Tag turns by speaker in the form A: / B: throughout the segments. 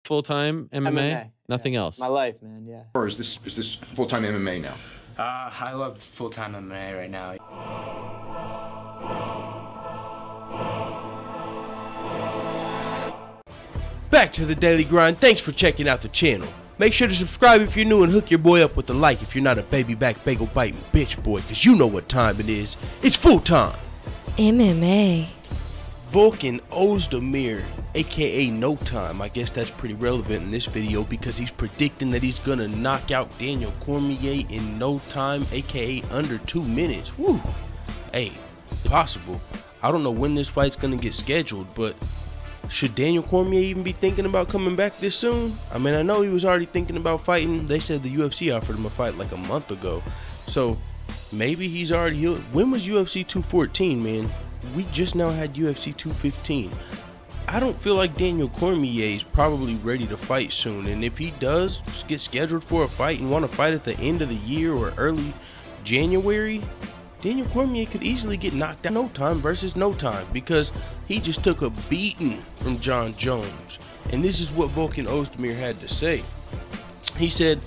A: full-time MMA?
B: MMA.
A: Nothing
B: Yeah.
A: else?
B: My life, man, yeah.
C: Or is this full-time MMA now?
D: I love full-time MMA right now.
E: Back to the daily grind. Thanks for checking out the channel. Make sure to subscribe if you're new and hook your boy up with a like if you're not a baby back bagel biting bitch boy, cause you know what time it is. It's full time.
F: MMA.
E: Volkan Ozdemir, aka No Time. I guess that's pretty relevant in this video because he's predicting that he's gonna knock out Daniel Cormier in no time, aka under 2 minutes. Woo! Hey, possible. I don't know when this fight's gonna get scheduled, but should Daniel Cormier even be thinking about coming back this soon? I mean, I know he was already thinking about fighting. They said the UFC offered him a fight like a month ago. So maybe he's already healed. When was UFC 214, man? We just now had UFC 215. I don't feel like Daniel Cormier is probably ready to fight soon. And if he does get scheduled for a fight and want to fight at the end of the year or early January, Daniel Cormier could easily get knocked out No Time versus No Time because he just took a beating from Jon Jones. And this is what Volkan Ozdemir had to say. He said,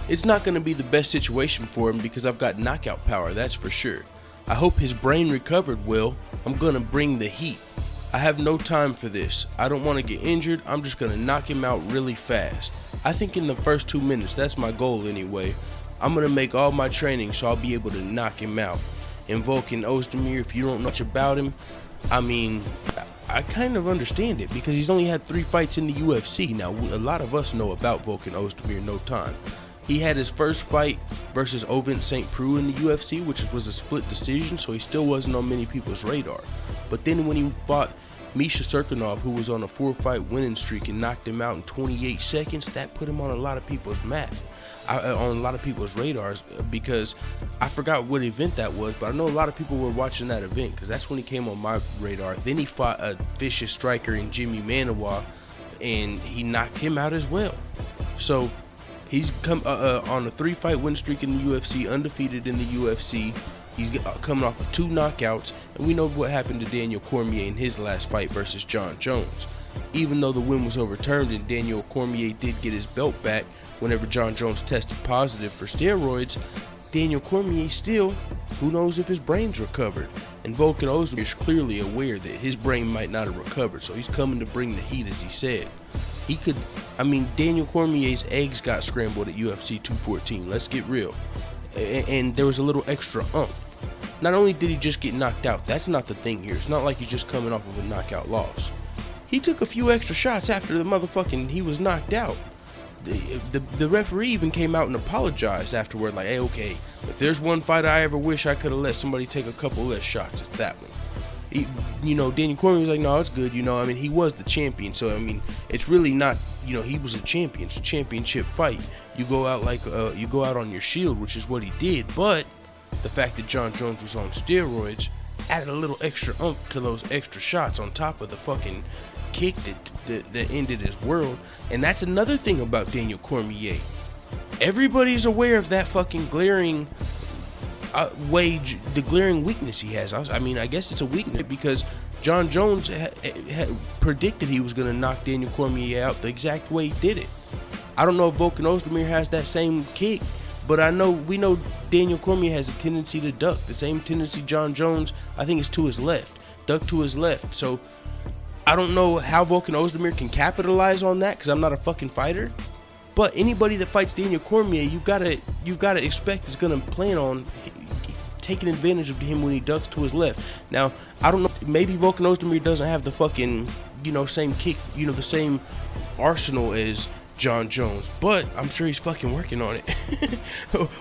E: "It's not going to be the best situation for him because I've got knockout power, that's for sure. I hope his brain recovered well. I'm going to bring the heat. I have no time for this. I don't want to get injured. I'm just going to knock him out really fast. I think in the first 2 minutes, that's my goal anyway. I'm going to make all my training so I'll be able to knock him out." And Volkan Ozdemir, if you don't know much about him, I mean, I kind of understand it because he's only had 3 fights in the UFC. Now, a lot of us know about Volkan Ozdemir No Time. He had his first fight versus Ovince St. Preux in the UFC, which was a split decision, so he still wasn't on many people's radar. But then when he fought Misha Cirkunov, who was on a 4-fight winning streak and knocked him out in 28 seconds, that put him on a lot of people's map. On a lot of people's radars, because I forgot what event that was, but I know a lot of people were watching that event because that's when he came on my radar. Then he fought a vicious striker in Jimmy Manuwa, and he knocked him out as well. So he's come on a 3-fight win streak in the UFC, undefeated in the UFC. He's coming off of 2 knockouts, and we know what happened to Daniel Cormier in his last fight versus Jon Jones. Even though the win was overturned and Daniel Cormier did get his belt back whenever Jon Jones tested positive for steroids, Daniel Cormier still, who knows if his brain's recovered. And Volkan Ozdemir is clearly aware that his brain might not have recovered, so he's coming to bring the heat, as he said. He could, I mean, Daniel Cormier's eggs got scrambled at UFC 214, let's get real. And there was a little extra oomph. Not only did he just get knocked out, that's not the thing here. It's not like he's just coming off of a knockout loss. He took a few extra shots after the motherfucking he was knocked out. The referee even came out and apologized afterward, like, hey, okay, if there's one fight I ever wish I could have let somebody take a couple less shots, it's that one. You know, Daniel Cormier was like, no, it's good, you know, I mean, he was the champion, so, I mean, it's really not, you know, he was a champion, it's a championship fight. You go out like, you go out on your shield, which is what he did, but the fact that Jon Jones was on steroids added a little extra oomph to those extra shots on top of the fucking kick that ended his world. And that's another thing about Daniel Cormier. Everybody's aware of that fucking glaring the glaring weakness he has. I mean, I guess it's a weakness because Jon Jones predicted he was going to knock Daniel Cormier out the exact way he did it. I don't know if Volkan Ozdemir has that same kick, but we know Daniel Cormier has a tendency to duck. The same tendency Jon Jones, I think, is to his left. Duck to his left. So I don't know how Volkan Ozdemir can capitalize on that because I'm not a fucking fighter. But anybody that fights Daniel Cormier, you gotta expect is gonna plan on taking advantage of him when he ducks to his left. Now, I don't know, maybe Volkan Ozdemir doesn't have the fucking, you know, same kick, you know, the same arsenal as Jon Jones, but I'm sure he's fucking working on it.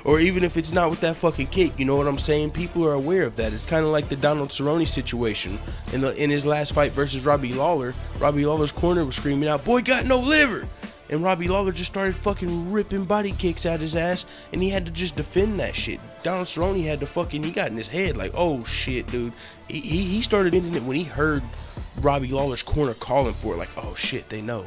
E: Or even if it's not with that fucking kick, you know what I'm saying? People are aware of that. It's kind of like the Donald Cerrone situation in his last fight versus Robbie Lawler. Robbie Lawler's corner was screaming out, "Boy got no liver!" And Robbie Lawler just started fucking ripping body kicks at his ass, and he had to just defend that shit. Donald Cerrone had to fucking, he got in his head like, oh shit, dude. He started ending it when he heard Robbie Lawler's corner calling for it, like, oh shit, they know.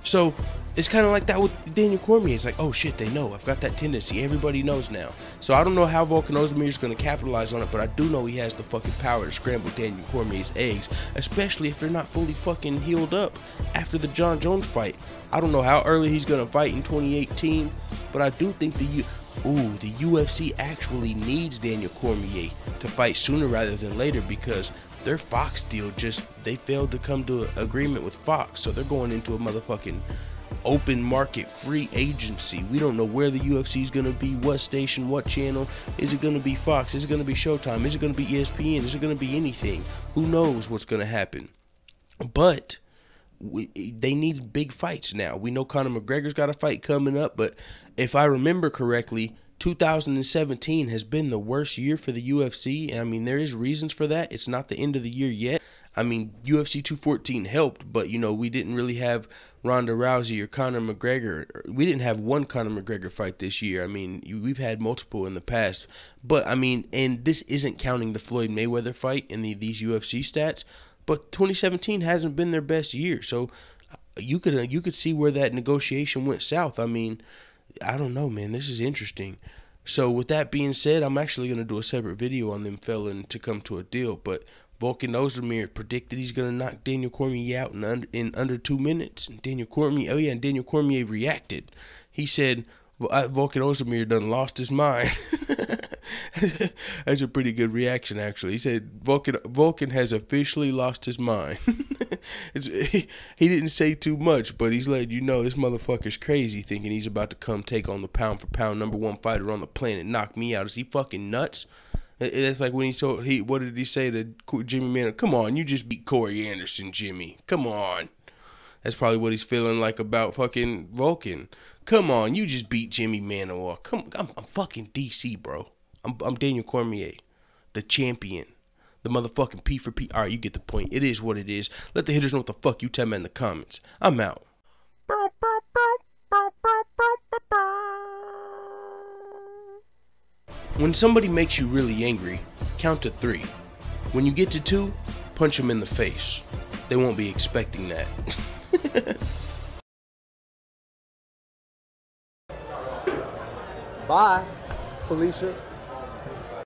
E: So It's kind of like that with Daniel Cormier. It's like, oh shit, they know. I've got that tendency. Everybody knows now. So I don't know how Volkan Ozdemir is going to capitalize on it, but I do know he has the fucking power to scramble Daniel Cormier's eggs, especially if they're not fully fucking healed up after the John Jones fight. I don't know how early he's going to fight in 2018, but I do think the UFC actually needs Daniel Cormier to fight sooner rather than later, because their Fox deal they failed to come to an agreement with Fox, so they're going into a motherfucking open market free agency. We don't know where the UFC is going to be, what station, what channel. Is it going to be Fox? Is it going to be Showtime? Is it going to be ESPN? Is it going to be anything? Who knows what's going to happen? But they need big fights now. We know Conor McGregor's got a fight coming up, but if I remember correctly, 2017 has been the worst year for the UFC. I mean, there is reasons for that. It's not the end of the year yet. I mean, UFC 214 helped, but, you know, we didn't really have Ronda Rousey or Conor McGregor. We didn't have one Conor McGregor fight this year. I mean, we've had multiple in the past. But, I mean, and this isn't counting the Floyd Mayweather fight in these UFC stats, but 2017 hasn't been their best year. So you could see where that negotiation went south. I mean, I don't know, man. This is interesting. So with that being said, I'm actually going to do a separate video on them failing to come to a deal. But Volkan Ozdemir predicted he's going to knock Daniel Cormier out in under 2 minutes. And Daniel Cormier reacted. He said, Volkan Ozdemir done lost his mind. That's a pretty good reaction, actually. He said, Volkan has officially lost his mind. He didn't say too much, but he's letting you know this motherfucker's crazy, thinking he's about to come take on the pound-for-pound #1 fighter on the planet, knock me out. Is he fucking nuts? It's like when what did he say to Jimmy Manuwa? Come on, you just beat Corey Anderson, Jimmy. Come on. That's probably what he's feeling like about fucking Volkan. Come on, you just beat Jimmy Manuwa. I'm fucking DC, bro. I'm Daniel Cormier, the champion. The motherfucking P for P. All right, you get the point. It is what it is. Let the hitters know what the fuck you tell me in the comments. I'm out. When somebody makes you really angry, count to 3. When you get to 2, punch them in the face. They won't be expecting that.
A: Bye, Felicia.